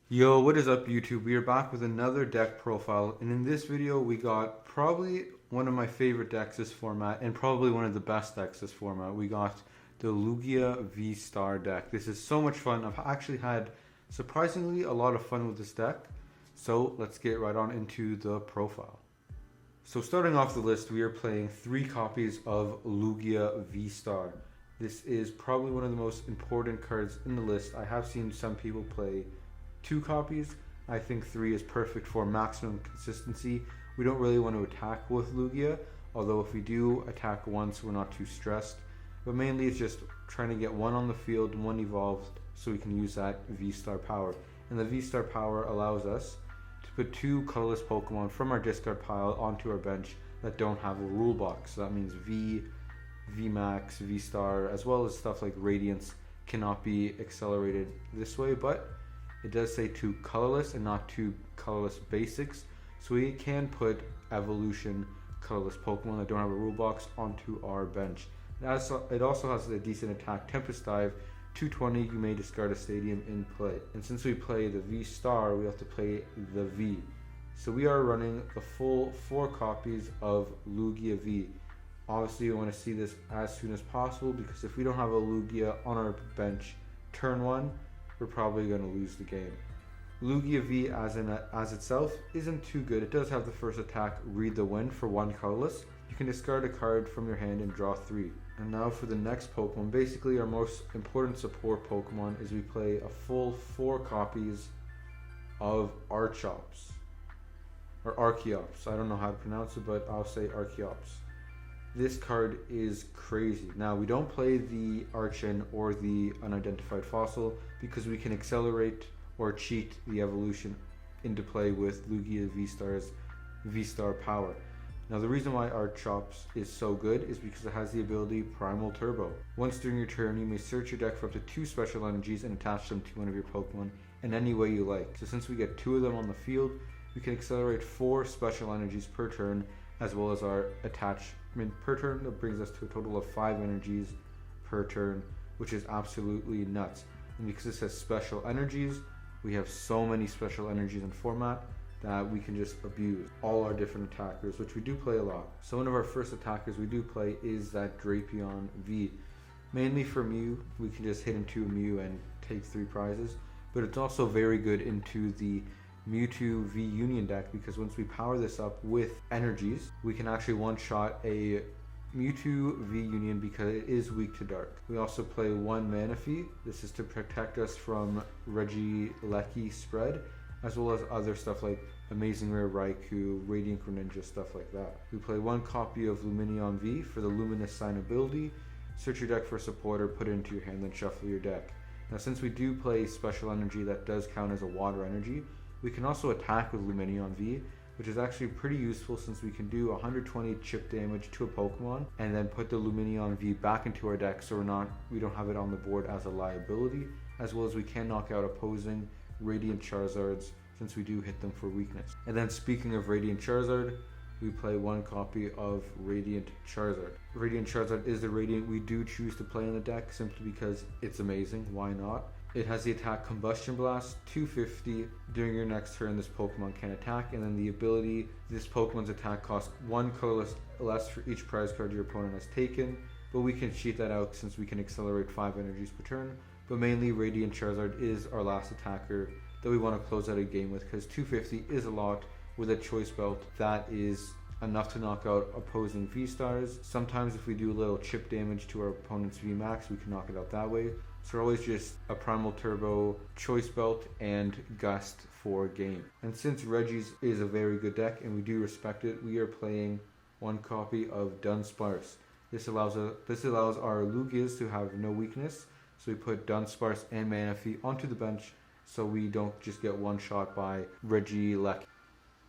Yo, what is up YouTube? We are back with another deck profile, and in this video we got probably one of my favorite decks this format and probably one of the best decks this format. We got the Lugia vstar deck. This is so much fun. I've actually had surprisingly a lot of fun with this deck. So let's get right on into the profile. So starting off the list, we are playing 3 copies of Lugia vstar. This is probably one of the most important cards in the list. I have seen some people play 2 copies. I think 3 is perfect for maximum consistency. We don't really want to attack with Lugia, although if we do attack once, we're not too stressed. But mainly it's just trying to get 1 on the field, 1 evolved, so we can use that V-Star power. And the V-Star power allows us to put 2 colorless Pokemon from our discard pile onto our bench that don't have a rule box. So that means V, VMAX, V-Star, as well as stuff like Radiance cannot be accelerated this way, but it does say 2 colorless and not 2 colorless basics, so we can put evolution colorless Pokemon that don't have a rule box onto our bench. It also has a decent attack, Tempest Dive, 220, you may discard a stadium in play. And since we play the V-Star, we have to play the V. So we are running the full 4 copies of Lugia V. Obviously we want to see this as soon as possible, because if we don't have a Lugia on our bench turn 1, we're probably going to lose the game. Lugia V as itself isn't too good. It does have the first attack, Read the Wind, for 1 colorless. You can discard a card from your hand and draw 3. And now for the next Pokemon. Basically our most important support Pokemon is we play a full 4 copies of Archeops. Or Archeops. I don't know how to pronounce it, but I'll say Archeops. This card is crazy. Now, we don't play the Archon or the Unidentified Fossil because we can accelerate or cheat the evolution into play with Lugia V-Star's V-Star power. Now, the reason why Archeops is so good is because it has the ability Primal Turbo. Once during your turn, you may search your deck for up to 2 special energies and attach them to one of your Pokemon in any way you like. So since we get 2 of them on the field, we can accelerate 4 special energies per turn, as well as our attachment per turn. That brings us to a total of 5 energies per turn, which is absolutely nuts. And because this has special energies, we have so many special energies in format that we can just abuse all our different attackers, which we do play a lot. So one of our first attackers we do play is that Drapion V. Mainly for Mew, we can just hit into a Mew and take 3 prizes, but it's also very good into the Mewtwo V Union deck, because once we power this up with energies, we can actually one-shot a Mewtwo V Union because it is weak to dark. We also play 1 Manaphy. This is to protect us from Regieleki spread, as well as other stuff like Amazing Rare Raikou, Radiant Greninja, stuff like that. We play 1 copy of Lumineon V for the Luminous Sign ability. Search your deck for a supporter, put it into your hand, then shuffle your deck. Now since we do play special energy that does count as a water energy, we can also attack with Lumineon V, which is actually pretty useful since we can do 120 chip damage to a Pokemon and then put the Lumineon V back into our deck, so we don't have it on the board as a liability, as well as we can knock out opposing Radiant Charizards since we do hit them for weakness. And then speaking of Radiant Charizard, we play 1 copy of Radiant Charizard. Radiant Charizard is the Radiant we do choose to play in the deck simply because it's amazing. Why not? It has the attack Combustion Blast, 250. During your next turn, this Pokemon can attack, and then the ability, this Pokemon's attack costs 1 colorless less for each prize card your opponent has taken, but we can cheat that out since we can accelerate 5 energies per turn. But mainly Radiant Charizard is our last attacker that we want to close out a game with, because 250 is a lot with a Choice Belt that is enough to knock out opposing V-Stars. Sometimes if we do a little chip damage to our opponent's V-Max, we can knock it out that way. So we're always just a Primal Turbo, Choice Belt, and Gust for game. And since Reggie's is a very good deck and we do respect it, we are playing 1 copy of Dunsparce. This allows our Lugias to have no weakness, so we put Dunsparce and Manaphy onto the bench so we don't just get one-shot by Regieleki.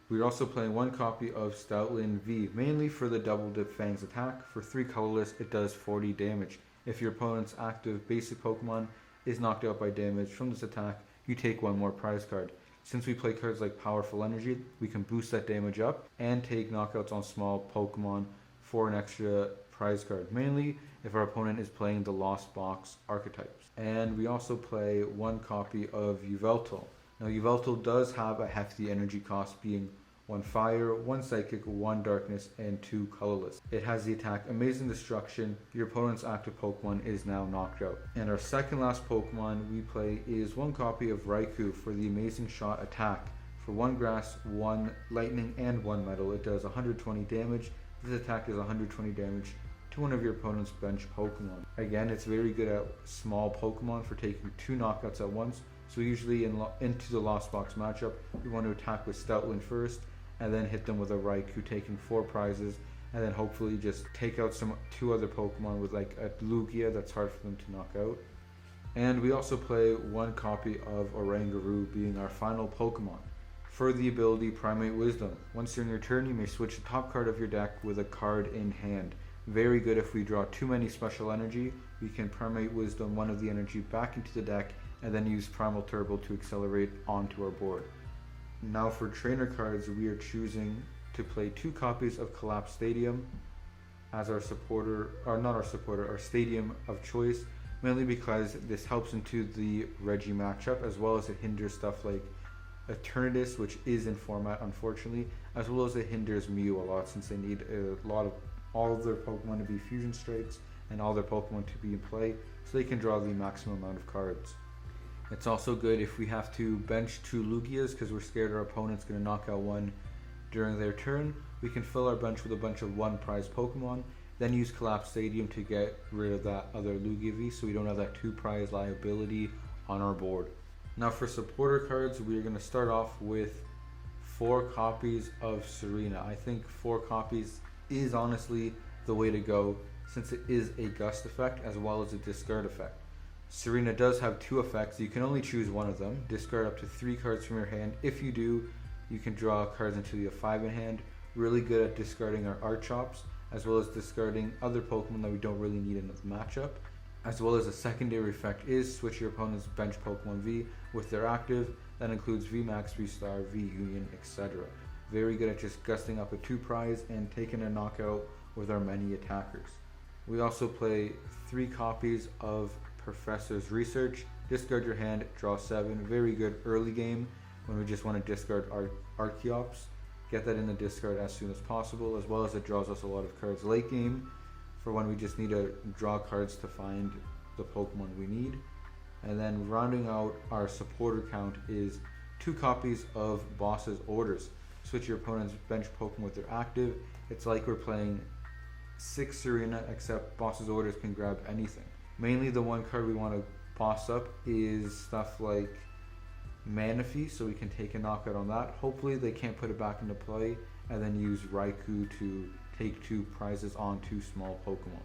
We're also playing 1 copy of Stoutland V, mainly for the Double Dip Fangs attack. For 3 colorless, it does 40 damage. If your opponent's active basic Pokemon is knocked out by damage from this attack, you take 1 more prize card. Since we play cards like Powerful Energy, we can boost that damage up and take knockouts on small Pokemon for an extra prize card, mainly if our opponent is playing the Lost Box archetypes. And we also play 1 copy of Yveltal. Now Yveltal does have a hefty energy cost, being 1 fire, 1 psychic, 1 darkness, and 2 colorless. It has the attack Amazing Destruction. Your opponent's active Pokemon is now knocked out. And our second last Pokemon we play is 1 copy of Raikou for the Amazing Shot attack. For 1 grass, 1 lightning, and 1 metal, it does 120 damage. This attack is 120 damage to one of your opponent's bench Pokemon. Again, it's very good at small Pokemon for taking 2 knockouts at once. So usually into the Lost Box matchup, we want to attack with Stoutland first, and then hit them with a Raikou, taking 4 prizes, and then hopefully just take out 2 other Pokemon with like a Lugia that's hard for them to knock out. And we also play 1 copy of Oranguru, being our final Pokemon. For the ability Primate Wisdom, once during your turn you may switch the top card of your deck with a card in hand. Very good if we draw too many special energy, we can Primate Wisdom one of the energy back into the deck and then use Primal Turbo to accelerate onto our board. Now for trainer cards, we are choosing to play 2 copies of Collapse Stadium as our supporter, or not our supporter, our stadium of choice, mainly because this helps into the Reggie matchup, as well as it hinders stuff like Eternatus, which is in format unfortunately, as well as it hinders Mew a lot since they need a lot of all of their Pokemon to be Fusion Strikes and all their Pokemon to be in play, so they can draw the maximum amount of cards. It's also good if we have to bench 2 Lugias because we're scared our opponent's going to knock out 1 during their turn. We can fill our bench with a bunch of 1 prize Pokemon, then use Collapse Stadium to get rid of that other Lugia V so we don't have that 2 prize liability on our board. Now for supporter cards, we're going to start off with 4 copies of Serena. I think 4 copies is honestly the way to go since it is a gust effect as well as a discard effect. Serena does have 2 effects. You can only choose one of them. Discard up to 3 cards from your hand. If you do, you can draw cards until you have 5 in hand. Really good at discarding our Archops, as well as discarding other Pokemon that we don't really need in the matchup. As well as a secondary effect is switch your opponent's bench Pokemon V with their active. That includes VMAX, vstar, VUnion, etc. Very good at just gusting up a 2 prize and taking a knockout with our many attackers. We also play 3 copies of Professor's Research. Discard your hand, draw 7. Very good early game when we just want to discard our Archeops. Get that in the discard as soon as possible, as well as it draws us a lot of cards late game for when we just need to draw cards to find the Pokemon we need. And then rounding out our supporter count is 2 copies of Boss's Orders. Switch your opponent's bench Pokemon with their active. It's like we're playing 6 Serena, except Boss's Orders can grab anything. Mainly the 1 card we want to boss up is stuff like Manaphy, so we can take a knockout on that. Hopefully they can't put it back into play, and then use Raikou to take 2 prizes on 2 small Pokemon.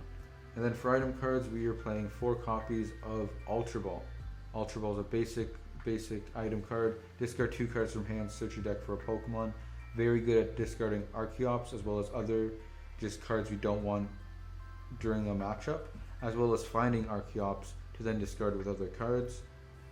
And then for item cards, we are playing 4 copies of Ultra Ball. Ultra Ball is a basic item card. Discard 2 cards from hand, search your deck for a Pokemon. Very good at discarding Archeops, as well as other just cards we don't want during a matchup, as well as finding Archeops to then discard with other cards.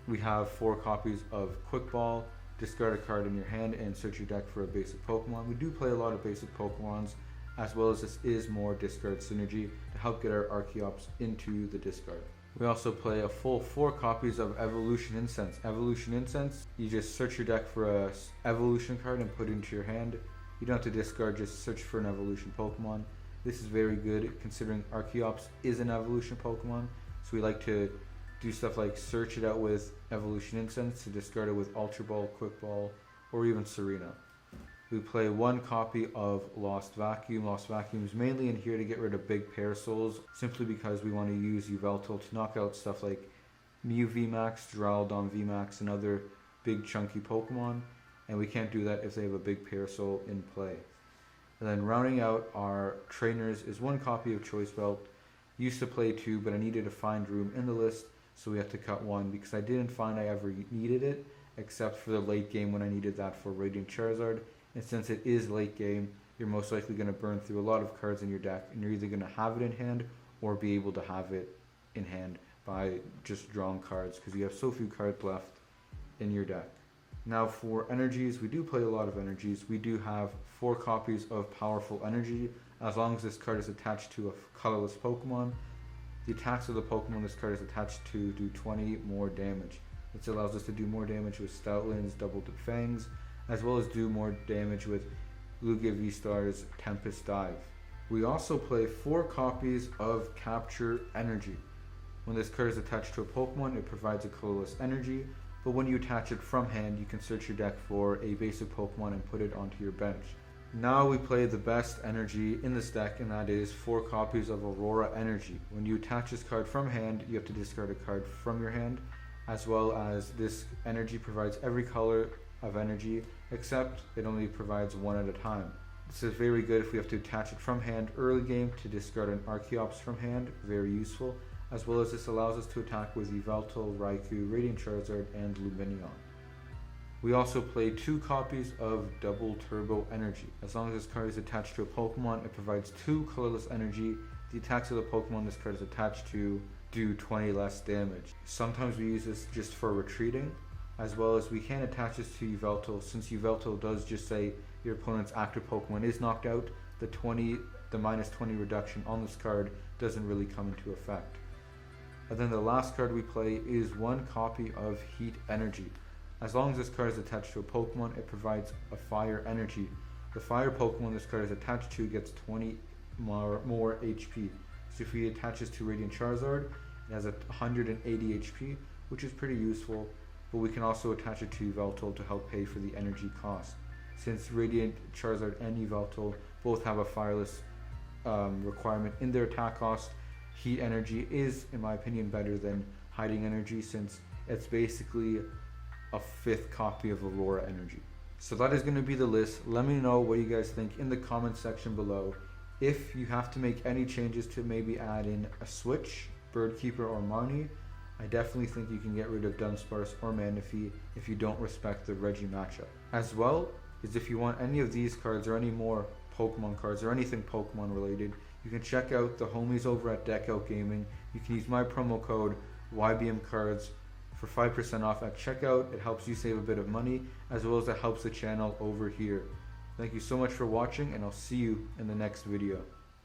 We have 4 copies of Quick Ball. Discard a card in your hand and search your deck for a basic Pokemon. We do play a lot of basic Pokemons, as well as this is more discard synergy to help get our Archeops into the discard. We also play a full 4 copies of Evolution Incense. Evolution Incense, you just search your deck for a evolution card and put it into your hand. You don't have to discard, just search for an evolution Pokemon. This is very good considering Archeops is an evolution Pokemon, so we like to do stuff like search it out with Evolution Incense to discard it with Ultra Ball, Quick Ball, or even Serena. We play 1 copy of Lost Vacuum. Lost Vacuum is mainly in here to get rid of big Parasols, simply because we want to use Yveltal to knock out stuff like Mew VMAX, Duraludon VMAX, and other big chunky Pokemon, and we can't do that if they have a big Parasol in play. And then rounding out our trainers is 1 copy of Choice Belt. Used to play 2, but I needed to find room in the list, so we have to cut 1 because I didn't find I ever needed it, except for the late game when I needed that for Radiant Charizard. And since it is late game, you're most likely going to burn through a lot of cards in your deck, and you're either going to have it in hand or be able to have it in hand by just drawing cards because you have so few cards left in your deck. Now for energies, we do play a lot of energies. We do have 4 copies of Powerful Energy. As long as this card is attached to a colorless Pokemon, the attacks of the Pokemon this card is attached to do 20 more damage. This allows us to do more damage with Stoutlands, Double Dip Fangs, as well as do more damage with Lugia vstar's Tempest Dive. We also play 4 copies of Capture Energy. When this card is attached to a Pokemon, it provides a colorless energy, but when you attach it from hand, you can search your deck for a basic Pokemon and put it onto your bench. Now we play the best energy in this deck, and that is 4 copies of Aurora Energy. When you attach this card from hand, you have to discard a card from your hand, as well as this energy provides every color of energy, except it only provides one at a time. This is very good if we have to attach it from hand early game to discard an Archeops from hand, very useful, as well as this allows us to attack with Yveltal, Raikou, Radiant Charizard, and Lumineon. We also play 2 copies of Double Turbo Energy. As long as this card is attached to a Pokemon, it provides 2 colorless energy. The attacks of the Pokemon this card is attached to do 20 less damage. Sometimes we use this just for retreating, as well as we can attach this to Yveltal. Since Yveltal does just say your opponent's active Pokemon is knocked out, the minus 20 reduction on this card doesn't really come into effect. And then the last card we play is 1 copy of Heat Energy. As long as this card is attached to a Pokemon, it provides a Fire Energy. The Fire Pokemon this card is attached to gets 20 more HP. So if we attach this to Radiant Charizard, it has 180 HP, which is pretty useful, but we can also attach it to Yveltal to help pay for the energy cost. Since Radiant Charizard and Yveltal both have a fireless requirement in their attack cost, Heat Energy is, in my opinion, better than Hiding Energy, since it's basically a 5th copy of Aurora Energy. So that is going to be the list. Let me know what you guys think in the comment section below. If you have to make any changes to maybe add in a switch, Birdkeeper or Marnie, I definitely think you can get rid of Dunsparce or Manaphy if you don't respect the Reggie matchup. As well as if you want any of these cards or any more Pokemon cards or anything Pokemon related, you can check out the homies over at Deck Out Gaming. You can use my promo code YBMCards for 5% off at checkout. It helps you save a bit of money, as well as it helps the channel over here. Thank you so much for watching, and I'll see you in the next video.